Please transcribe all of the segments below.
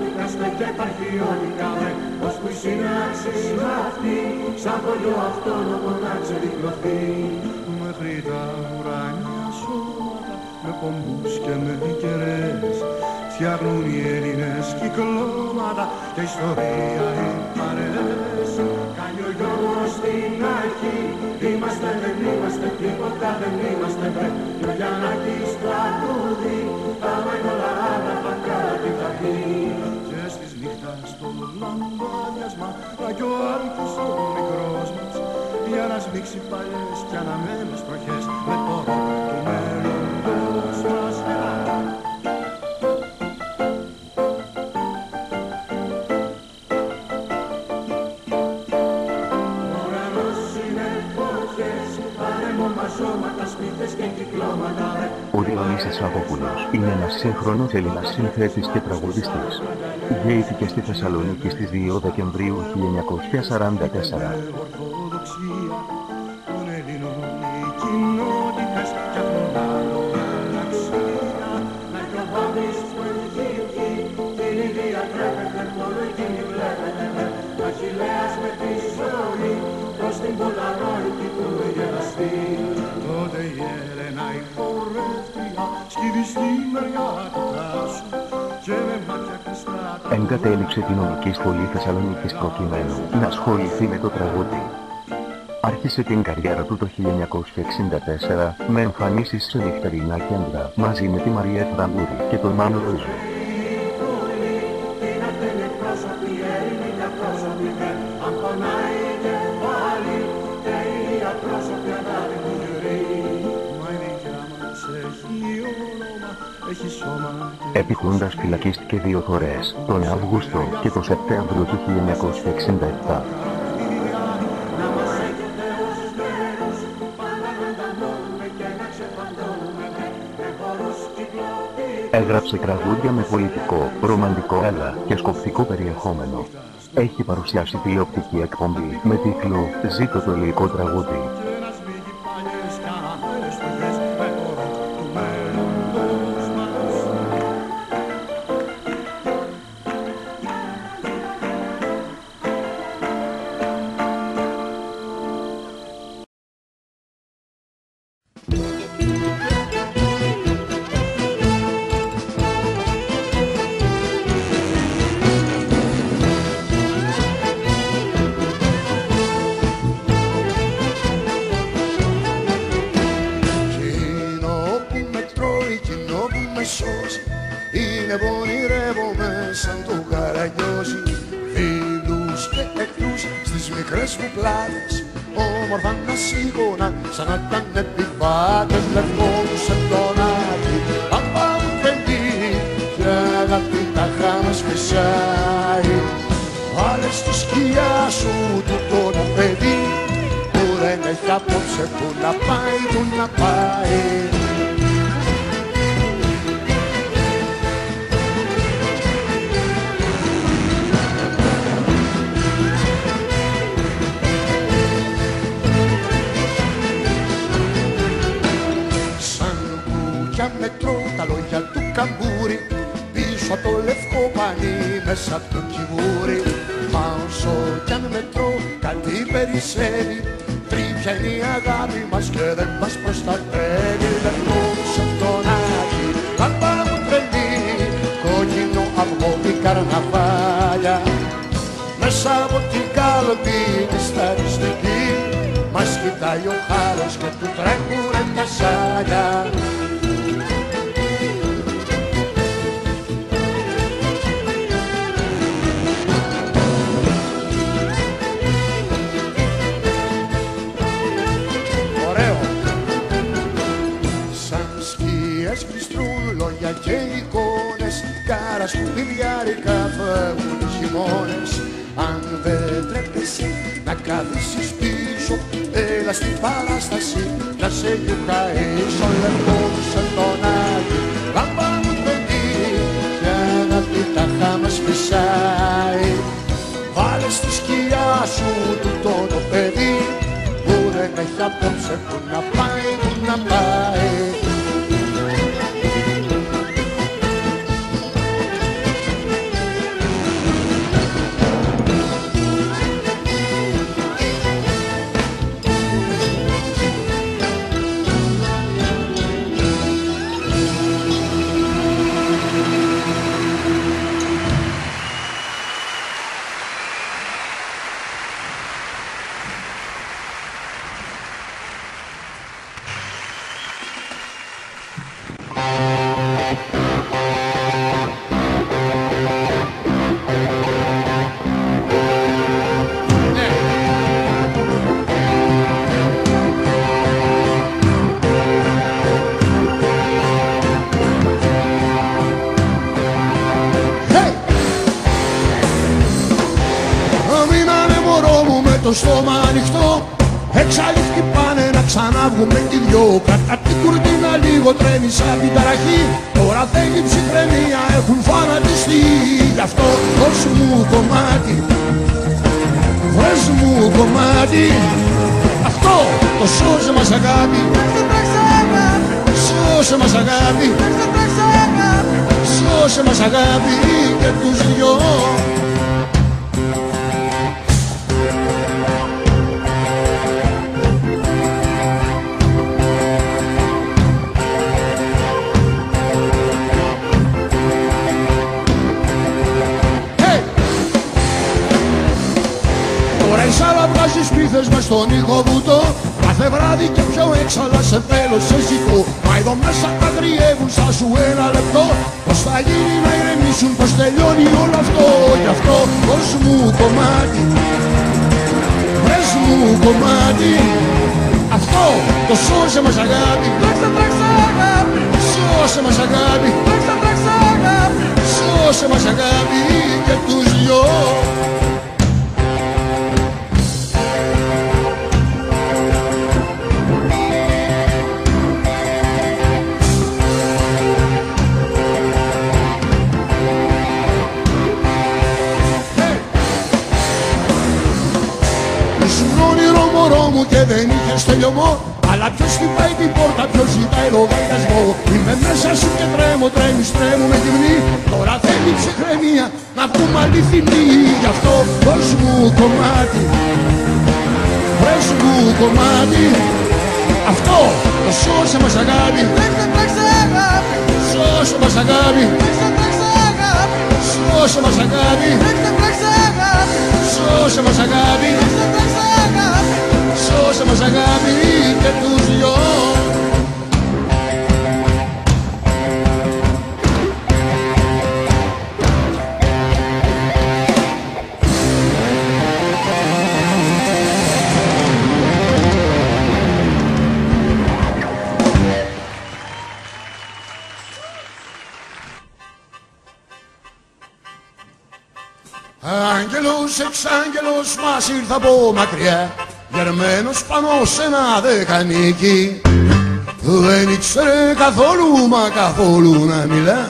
δικάστε και επαρχιώνικαμε, ώσπου η σύναξη αυτή, σαν χωριό αυτόνομο να ξεδιπλωθεί. Μέχρι τα ουράνια σώματα, με πομπούς και με κεραίες, φτιάχνουν οι Έλληνες κυκλώματα και ιστορία οι παρέες. Κάνει ο Γιώργος στην αρχή, είμαστε δεν είμαστε, τίποτα δεν είμαστε βρε. Κι ο Γιαννάκης τραγούδι, άμα είναι όλα άγραφα κάτι θα πει. Και στις νύχτας στο λαμπάδιασμα, θα κι ο Άλκης ο μικρός μας, για να σμίξει παλιές κι αναμένες τροχές, με το ροκ του μέλλοντος μας. Ο Διονύσης Σαββόπουλος είναι ένας σύγχρονος Έλληνας συνθέτης και τραγουδιστής. Γεννήθηκε στη Θεσσαλονίκη στις 2 Δεκεμβρίου 1944. Τότε η Έλενα η χορεύτρια σκύβει στη μεριά του τάσου και με μάτια κλειστά. Εγκατέλειψε την νομική σχολή Θεσσαλονίκης προκειμένου να ασχοληθεί με το τραγούδι. Άρχισε την καριέρα του το 1964 με εμφανίσεις σε νυχτερινά κέντρα μαζί με τη Μαρία Τραμπούρη και τον Μάνο Ρούζο. Επικούντας φυλακίστηκε 2 φορές, τον Αύγουστο και τον Σεπτέμβριο του 1967. Έγραψε τραγούδια με πολιτικό, ρομαντικό έλα και σκοπτικό περιεχόμενο. Έχει παρουσιάσει τηλεοπτική εκπομπή με τίτλο «Ζήτω το ελληνικό τραγούδι». Είναι πονηρεύομαι σαν το καραγιόζι, φίλους και εχθρούς στις μικρές μου πλάτες, όμορφα να σίγουνα σαν να ήταν επιβάτες, λευκόνουσαν τον άκη, άμα μου τρελή και αγάπη τα χάμας μεσάει. Βάλε στη σκιά σου τούτο το παιδί που δεν έχει απόψε που να πάει, που να πάει. Μετρώ τα λόγια του καμπούρι πίσω από το λευκό πανί μέσα από το κιβούρι. Μα όσο κι αν μετρώ κάτι περισσεύει, τρίπια είναι η αγάπη μας και δεν μας προστατεύει. Λευκό σαν τον Άκη, λάμπα μου τρελή, κόκκινο αυγό η καρναβάλια, μέσα από την κάλπη τη σταριστική μας κοιτάει ο χάρος και του τρέχουνε τα σάλια. Και εικόνες κάρα σκουπιδιάρικα φεύγουν οι χειμώνες. Αν δεν τρέπεσαι να καθίσεις πίσω, έλα στην παράσταση να σε γιουκαίσω. Λευκός σαν τον Άκη, λάμπα μου παιδί και αγάπη τα χάμας φυσάει. Βάλε στη σκιά σου τούτο το παιδί που δεν έχει απόψε που να πάει, που να πάει. το στόμα ανοιχτό. Εξαλείφθη πάνε να ξαναβγούμε κι δυο. Κατά την κουρτίνα λίγο τρέμει σαν την ταραχή. Τώρα θέλει ψυχραιμία, έχουν φανατιστεί. Γι' αυτό δώσ' μου κομμάτι, βρες μου κομμάτι. Αυτό το σώσε μας αγάπη, σώσε μας αγάπη, σώσε μας αγάπη και τους δυο. Βγάζεις πίθες μες στον ηχοβούτο. Κάθε βράδυ και πιο έξαλα σε θέλω, σε ζητώ. Μα εδώ μέσα αγριεύουν σαν σου ένα λεπτό. Πως θα γίνει να ηρεμήσουν, πως τελειώνει όλο αυτό. Γι' αυτό δώσ' μου κομμάτι, βρες μου κομμάτι. Αυτό το σώσε μας αγάπη, σώσε μας αγάπη, σώσε μας αγάπη και τους δυο. Και δεν είχες τελειωμό. Αλλά ποιος χτυπάει την πόρτα, ποιος ζητάει λογαριασμό. Είμαι μέσα σου και τρέμω, τρέμουμε γυμνή. Τώρα θέλει ψυχραιμία, να πούμε αληθινή. Γι' αυτό δώσ' μου κομμάτι, βρες μου κομμάτι. Αυτό το σώσε μας αγάπη, σώσε μας αγάπη, σώσε μας αγάπη, σώσε μας αγάπη, σώσε μας αγάπη και τους δυο. Άγγελος, εξάγγελος μας ήρθα από μακριά, γερμένος πάνω σε ένα δεκανίκι. Δεν ήξερε καθόλου μα καθόλου να μιλά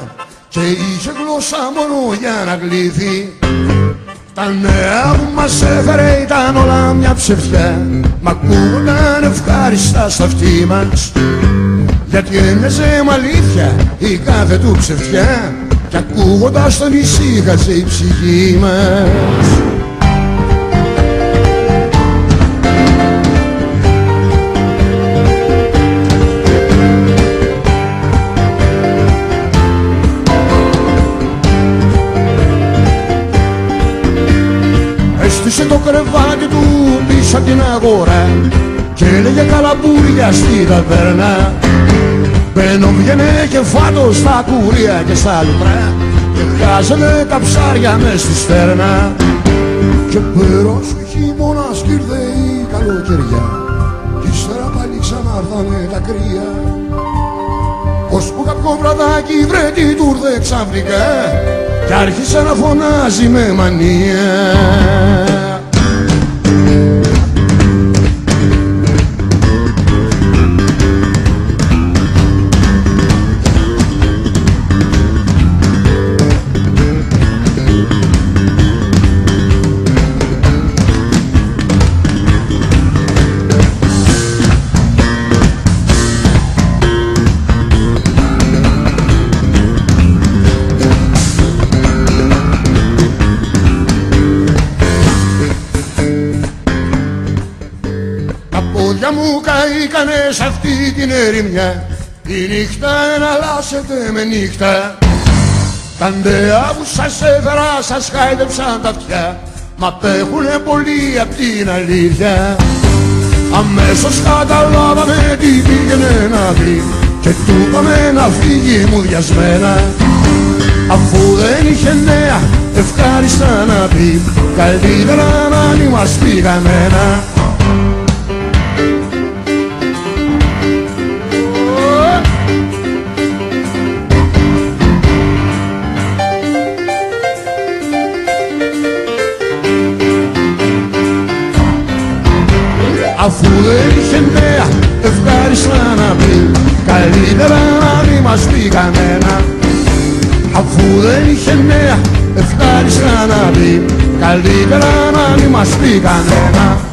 και είχε γλώσσα μόνο για να κλείθει. Τα νέα που μας έφερε ήταν όλα μια ψευτιά, μ' ακούγονταν ευχάριστα στα αυτί μας, γιατί έμοιαζε μ' αλήθεια η κάθε του ψευτιά κι ακούγοντας τον ησύχασε η ψυχή μας. Έστησε το κρεβάτι του πίσω από την αγορά και έλεγε καλαμπούρια στη ταβέρνα. Μπαίνω βγαίνε και φάτο στα κουρία και στα λουτρά και χάζανε τα ψάρια μες στη στέρνα. Και πέρασε ο χειμώνας κι ήρθε η καλοκαιριά κι ύστερα πάλι ξανάρθανε τα κρύα. Ώσπου κάποιο βραδάκι βρε τι του ήρθε ξαφνικά κι άρχισε να φωνάζει με μανία. Μου καήκανε σ' αυτή την ερημιά, η νύχτα εναλλάσσεται με νύχτα. Τα νέα που σας έφερα σας χάιδεψαν τα αυτιά, μα απέχουνε πολύ απ' την αλήθεια. Αμέσως καταλάβαμε τι πήγαινε να δει και του είπαμε να φύγει μουδιασμένα. Αφού δεν είχε νέα ευχάριστα να πει, καλύτερα να μη μας πει κανένα. αφού δεν είχε νέα ευχάριστα να πει, καλύτερα να μην μας πει κανένα. Αφού δεν είχε νέα ευχάριστα να πει, καλύτερα να μην μας πει κανένα.